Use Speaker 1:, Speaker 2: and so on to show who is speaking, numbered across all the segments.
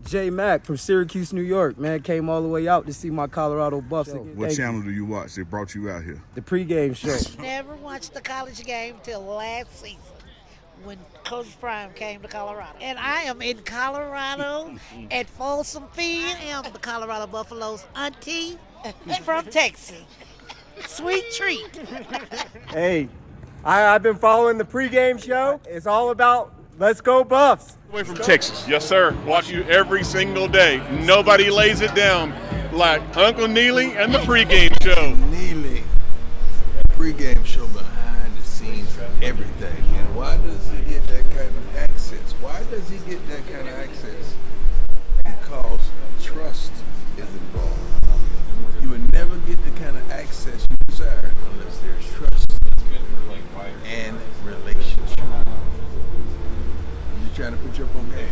Speaker 1: J Mack from Syracuse, New York. Man, came all the way out to see my Colorado Buffs.
Speaker 2: What channel do you watch? They brought you out here.
Speaker 1: The pregame show.
Speaker 3: Never watched the college game till last season when Coach Prime came to Colorado. And I am in Colorado at Folsom Field. I am the Colorado Buffaloes auntie from Texas. Sweet treat.
Speaker 4: Hey, I've been following the pregame show. It's all about let's go Buffs.
Speaker 5: Away from Texas, yes sir. Watch you every single day. Nobody lays it down like Uncle Neely and the pregame show.
Speaker 6: Neely, pregame show behind the scenes everything. And why does he get that kind of access? Why does he get that kind of access? Because trust is involved. You would never get the kind of access you desire unless there's trust and relationship. You trying to put your up on game?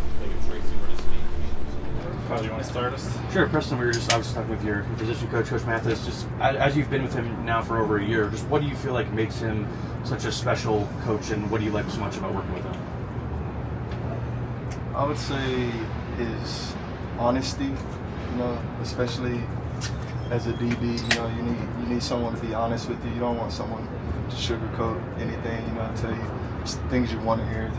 Speaker 7: Kyle, you want to start us?
Speaker 8: Sure, Preston, I was just talking with your position coach, Coach Mathis. Just as you've been with him now for over a year, just what do you feel like makes him such a special coach, and what do you like so much about working with him?
Speaker 7: I would say his honesty, especially as a DB, you need someone to be honest with you. You don't want someone to sugarcoat anything, tell you things you want to hear.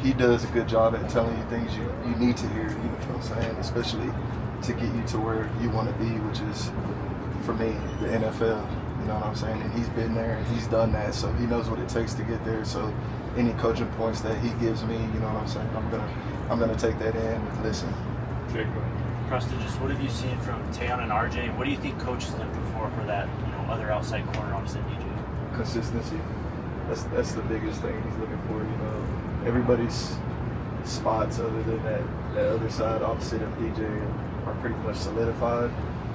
Speaker 7: He does a good job at telling you things you need to hear, you know what I'm saying, especially to get you to where you want to be, which is, for me, the NFL, you know what I'm saying, and he's been there and he's done that, so he knows what it takes to get there. So any coaching points that he gives me, you know what I'm saying, I'm gonna take that in and listen.
Speaker 5: Jake, go ahead.
Speaker 9: Preston, just what have you seen from Tayon and RJ? What do you think coach is looking for that other outside corner opposite DJ?
Speaker 7: Consistency. That's the biggest thing he's looking for. Everybody's spots other than that other side opposite of DJ are pretty much solidified.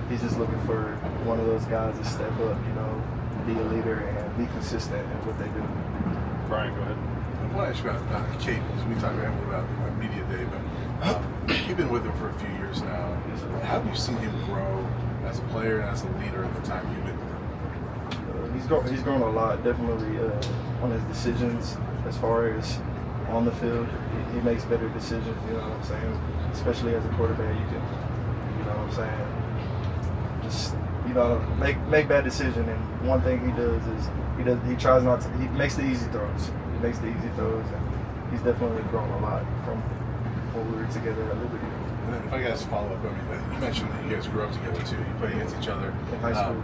Speaker 7: He's just looking for one of those guys to step up, be a leader and be consistent in what they do.
Speaker 5: Brian, go ahead.
Speaker 10: I want to ask you about Kate, because we talked about media day, but you've been with him for a few years now. How have you seen him grow as a player and as a leader in the time you've been with him?
Speaker 7: He's grown a lot, definitely on his decisions as far as on the field. He makes better decisions, you know what I'm saying? Especially as a quarterback, you can, you know what I'm saying, just, make bad decisions. And one thing he does is he tries not to, he makes the easy throws. And he's definitely grown a lot from when we were together at Liberty.
Speaker 10: And then if I guys follow up, you mentioned that you guys grew up together too. You played against each other.
Speaker 7: In high school.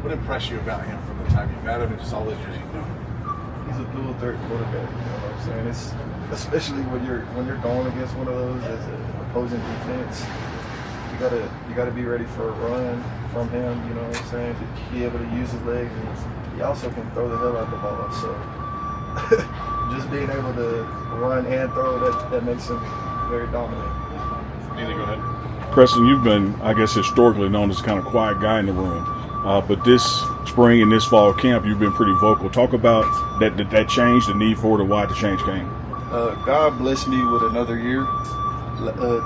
Speaker 10: What impressed you about him from the time you've had him and just all those years you've known him?
Speaker 7: He's a dual threat quarterback, you know what I'm saying? It's especially when you're going against one of those as an opposing defense. You gotta be ready for a run from him, you know what I'm saying? To be able to use his legs, and he also can throw the hell out the ball. So just being able to run and throw, that makes him very dominant.
Speaker 5: Neely, go ahead.
Speaker 2: Preston, you've been, I guess, historically known as kind of quiet guy in the room. But this spring and this fall camp, you've been pretty vocal. Talk about that change, the need for it, and why the change came.
Speaker 7: God blessed me with another year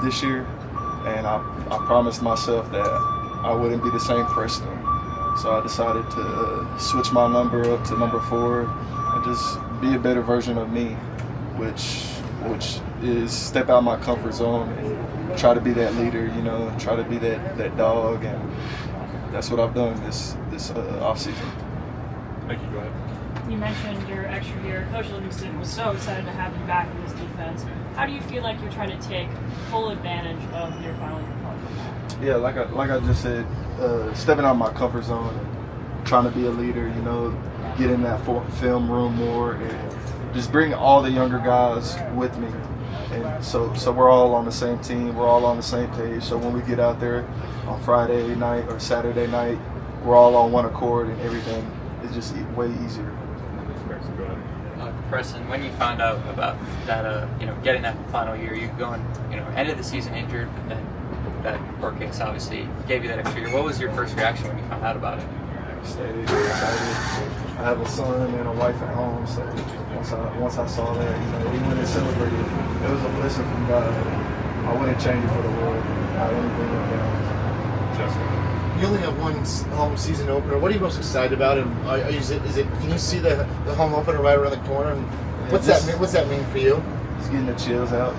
Speaker 7: this year, and I promised myself that I wouldn't be the same Preston. So I decided to switch my number up to number 4 and just be a better version of me, which is step out my comfort zone and try to be that leader, try to be that dog, and that's what I've done this off season.
Speaker 5: Thank you. Go ahead.
Speaker 11: You mentioned your extra year. Coach Livingston was so excited to have you back in this defense. How do you feel like you're trying to take full advantage of your final year project?
Speaker 7: Yeah, like I just said, stepping out of my comfort zone and trying to be a leader, get in that film room more and just bring all the younger guys with me. And so we're all on the same team, we're all on the same page. So when we get out there on Friday night or Saturday night, we're all on one accord and everything is just way easier.
Speaker 12: Preston, when you found out about that, getting that final year, you going, end of the season injured, but then that court case obviously gave you that extra year. What was your first reaction when you found out about it?
Speaker 7: Excited. I have a son and a wife at home, so once I saw that, we went and celebrated. It was a blessing from God. I wouldn't change it for the world. Not anything like that.
Speaker 13: You only have one home season opener. What are you most excited about? And is it? Can you see the home opener right around the corner? And what's that mean for you?
Speaker 7: It's getting the chills out,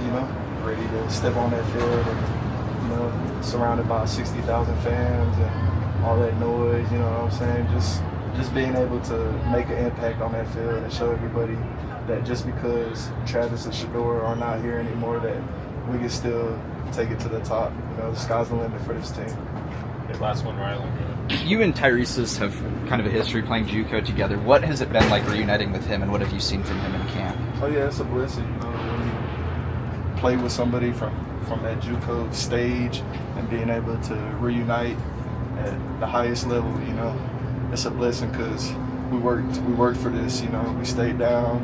Speaker 7: ready to step on that field and, you know, surrounded by 60,000 fans and all that noise, you know what I'm saying? Just being able to make an impact on that field and show everybody that just because Travis and Shador are not here anymore, that we can still take it to the top. You know, the sky's the limit for this team.
Speaker 14: Okay, last one, Riley.
Speaker 15: You and Tyrese's have kind of a history playing JUCO together. What has it been like reuniting with him, and what have you seen from him in camp?
Speaker 7: Oh yeah, it's a blessing. You know, when you play with somebody from that JUCO stage and being able to reunite at the highest level, you know, it's a blessing because we worked for this. You know, we stayed down,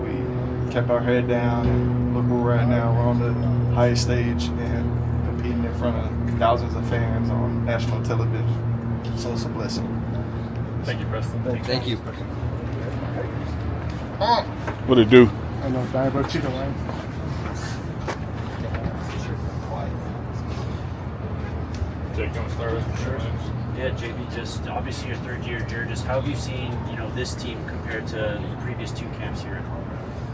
Speaker 7: we kept our head down, and look where we're at now. We're on the highest stage and competing in front of thousands of fans on national television. So it's a blessing.
Speaker 14: Thank you, Preston.
Speaker 15: Thank you.
Speaker 2: What it do?
Speaker 16: I know, dying about chicken wing.
Speaker 14: Jake, you want to start with instructions?
Speaker 9: Yeah, JB, just obviously your third year here. Just how have you seen, this team compared to the previous 2 camps here in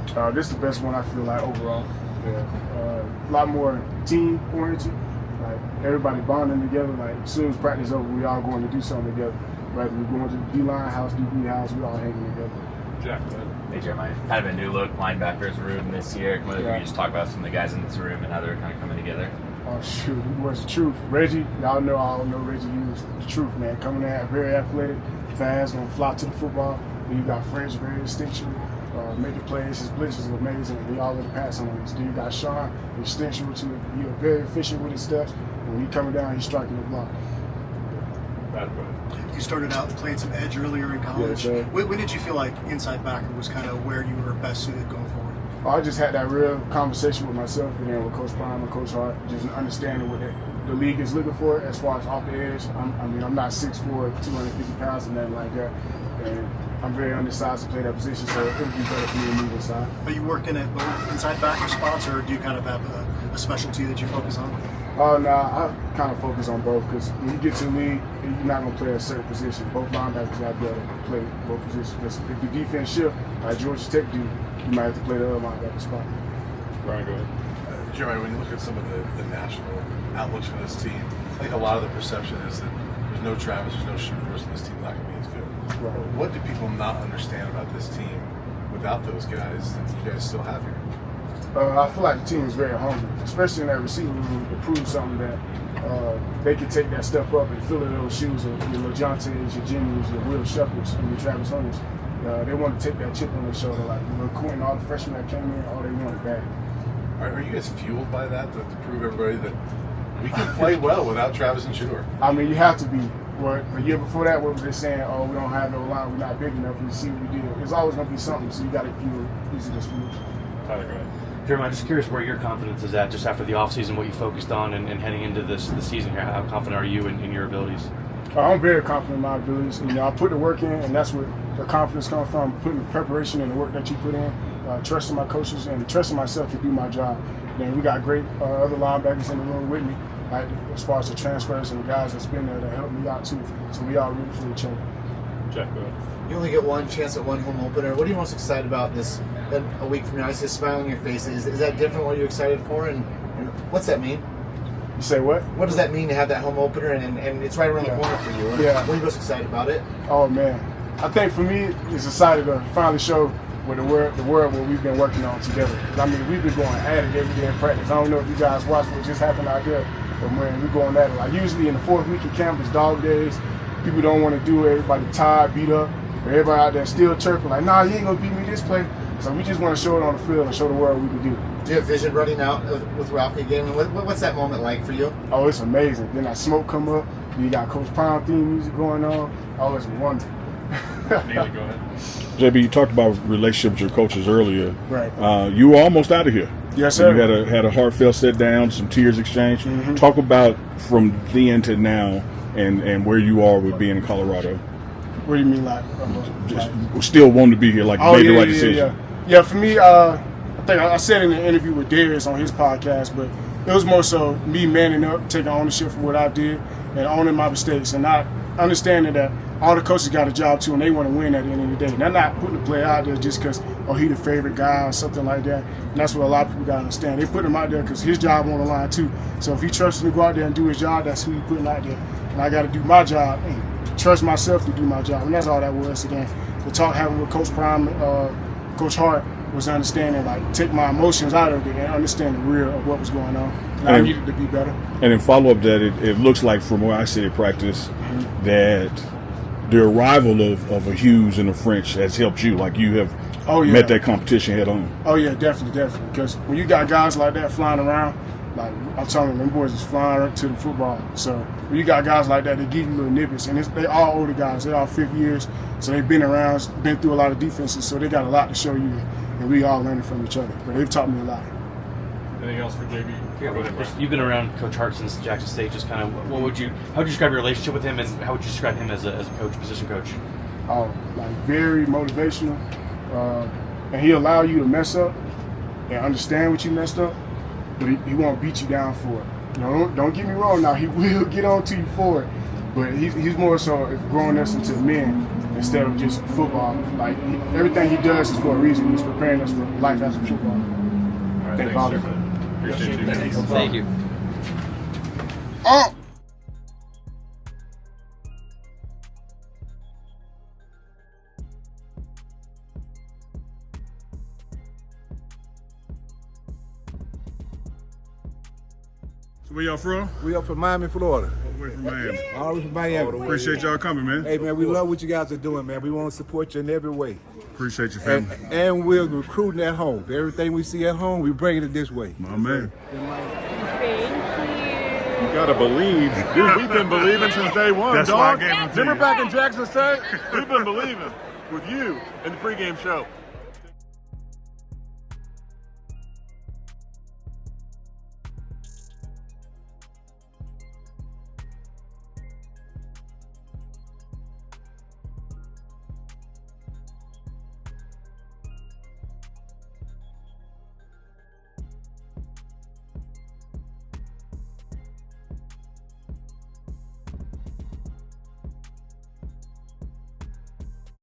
Speaker 9: Colorado?
Speaker 16: This is the best one I feel like overall. Yeah. A lot more team oriented. Like everybody bonding together. Like as soon as practice over, we all going to do something together. Whether we're going to the D-line house, DB house, we all hanging together.
Speaker 14: Jack,
Speaker 17: hey Jeremiah, kind of a new look linebackers room this year. What if you just talk about some of the guys in this room and how they're kind of coming together?
Speaker 16: Oh shoot, he was the truth. Reggie, y'all know I don't know Reggie. He was the truth, man. Coming in, very athletic, fast, gonna fly to the football. Then you got French, very instinctual, making plays. His blitzes are amazing. We already pass on this. Then you got Sean, instinctual too. He's very efficient with his steps. When he coming down, he's striking the block.
Speaker 13: You started out playing some edge earlier in college.
Speaker 16: Yes,
Speaker 13: when did you feel like inside backer was kind of where you were best suited going forward?
Speaker 16: I just had that real conversation with myself and then with Coach Prime and Coach Hart, just understanding what the league is looking for as far as off the edge. I'm not 6'4", 250 pounds or nothing like that. And I'm very undersized to play that position, so it would be better for me to move inside.
Speaker 13: Are you working at both inside backer spots, or do you kind of have a specialty that you focus on?
Speaker 16: Oh, no, I kind of focus on both because when you get to the league, you're not going to play a certain position. Both linebackers got to be able to play both positions. Because if the defense shift, like Georgia Tech do, you might have to play the other linebacker spot.
Speaker 14: Brian, go ahead.
Speaker 10: Jeremiah, when you look at some of the national outlooks for this team, I think a lot of the perception is that there's no Travis, there's no Shador, so this team's not going to be as good.
Speaker 16: Right.
Speaker 10: What do people not understand about this team without those guys that you guys still have here?
Speaker 16: I feel like the team is very hungry, especially in that receiver room, to prove something that they can take that step up and fill in those shoes of your LeJont's, your Jimmy's, your Will Shepherds, and your Travis Hunters. They want to take that chip on their shoulder, like Quentin, all the freshmen that came in, all they want is bad.
Speaker 10: Are you guys fueled by that to prove everybody that we can play well without Travis and Shador?
Speaker 16: I mean, you have to be. A year before that, what was they saying? Oh, we don't have no line, we're not big enough. You see what we did. There's always going to be something, so you got to use it as fuel.
Speaker 14: Tyler, go ahead.
Speaker 8: Jeremiah, I'm just curious where your confidence is at just after the offseason, what you focused on and heading into the season here. How confident are you in your abilities?
Speaker 16: I'm very confident in my abilities. I put the work in, and that's where the confidence comes from, putting the preparation and the work that you put in, trusting my coaches and trusting myself to do my job. And we got great other linebackers in the room with me, like, as far as the transfers and the guys that's been there to help me out too. So we all root for each other.
Speaker 14: Jeff, go ahead.
Speaker 13: You only get one chance at one home opener. What are you most excited about this a week from now? I see a smile on your face. Is that different? What are you excited for? And what's that mean?
Speaker 16: You say what?
Speaker 13: What does that mean to have that home opener? And it's right around the corner for you.
Speaker 16: Yeah.
Speaker 13: What are you most excited about it?
Speaker 16: Oh, man. I think for me, it's excited to finally show with the world what we've been working on together. I mean, we've been going at it every day in practice. I don't know if you guys watched what just happened out there, but man, we're going at it. Like usually in the 4th week of camp, it's dog days. People don't want to do it. Everybody tired, beat up. Everybody out there still chirping like, nah, you ain't going to beat me this play. So we just want to show it on the field and show the world what we can do.
Speaker 13: Do you have vision running out with Ralphie again? What's that moment like for you?
Speaker 16: Oh, it's amazing. Then that smoke come up. You got Coach Prime theme music going on. Oh, it's wonderful.
Speaker 14: Neely, go ahead.
Speaker 2: JB, you talked about relationships with your coaches earlier.
Speaker 16: Right.
Speaker 2: You were almost out of here.
Speaker 16: Yes, sir.
Speaker 2: You had a heartfelt sit down, some tears exchanged.
Speaker 16: Mm-hmm.
Speaker 2: Talk about from then to now and where you are with being in Colorado.
Speaker 16: What do you mean, like?
Speaker 2: Still wanting to be here, like made the right decision.
Speaker 16: Yeah, for me, I think I said in the interview with Darius on his podcast, but it was more so me manning up, taking ownership for what I did, and owning my mistakes, and not understanding that all the coaches got a job too, and they want to win at the end of the day. And they're not putting the player out there just because, oh, he the favorite guy or something like that. And that's what a lot of people got to understand. They put him out there because his job on the line too. So if he trusts him to go out there and do his job, that's who he putting out there. And I got to do my job and trust myself to do my job. And that's all that was. Again, the talk having with Coach Prime, Coach Hart, was understanding, like, take my emotions out of it and understand the real of what was going on. And I needed to be better.
Speaker 2: And in follow-up that, it looks like from where I sit at practice that the arrival of a Hughes and a French has helped you. Like, you have met that competition head on.
Speaker 16: Oh, yeah, definitely. Because when you got guys like that flying around, like, I'm telling you, them boys is flying to the football. So when you got guys like that, they give you little nippets. And they all older guys. They all 5th years. So they've been around, been through a lot of defenses. So they got a lot to show you. And we all learning from each other. But they've taught me a lot.
Speaker 14: Anything else for JB?
Speaker 8: You've been around Coach Hart since Jackson State. Just kind of, how would you describe your relationship with him, and how would you describe him as a coach, position coach?
Speaker 16: Oh, like very motivational, and he allow you to mess up and understand what you messed up, but he won't beat you down for it. You know, don't get me wrong. Now he will get on to you for it, but he's more so growing us into men instead of just football. Like everything he does is for a reason. He's preparing us for life as a footballer.
Speaker 14: All right, thanks, sir. Appreciate you.
Speaker 15: Thank you.
Speaker 16: Oh.
Speaker 2: So where y'all from?
Speaker 18: We up from Miami, Florida.
Speaker 2: All the way from Miami.
Speaker 18: All the way from Miami.
Speaker 2: Appreciate y'all coming, man.
Speaker 18: Hey, man, we love what you guys are doing, man. We want to support you in every way.
Speaker 2: Appreciate your family.
Speaker 18: And we're recruiting at home. Everything we see at home, we bring it this way.
Speaker 2: My man.
Speaker 5: You gotta believe. Dude, we've been believing since day one,
Speaker 2: That's why I
Speaker 5: dog.
Speaker 2: gave them to
Speaker 5: Remember
Speaker 2: you.
Speaker 5: back in Jackson State? We've been believing with you in the pregame show.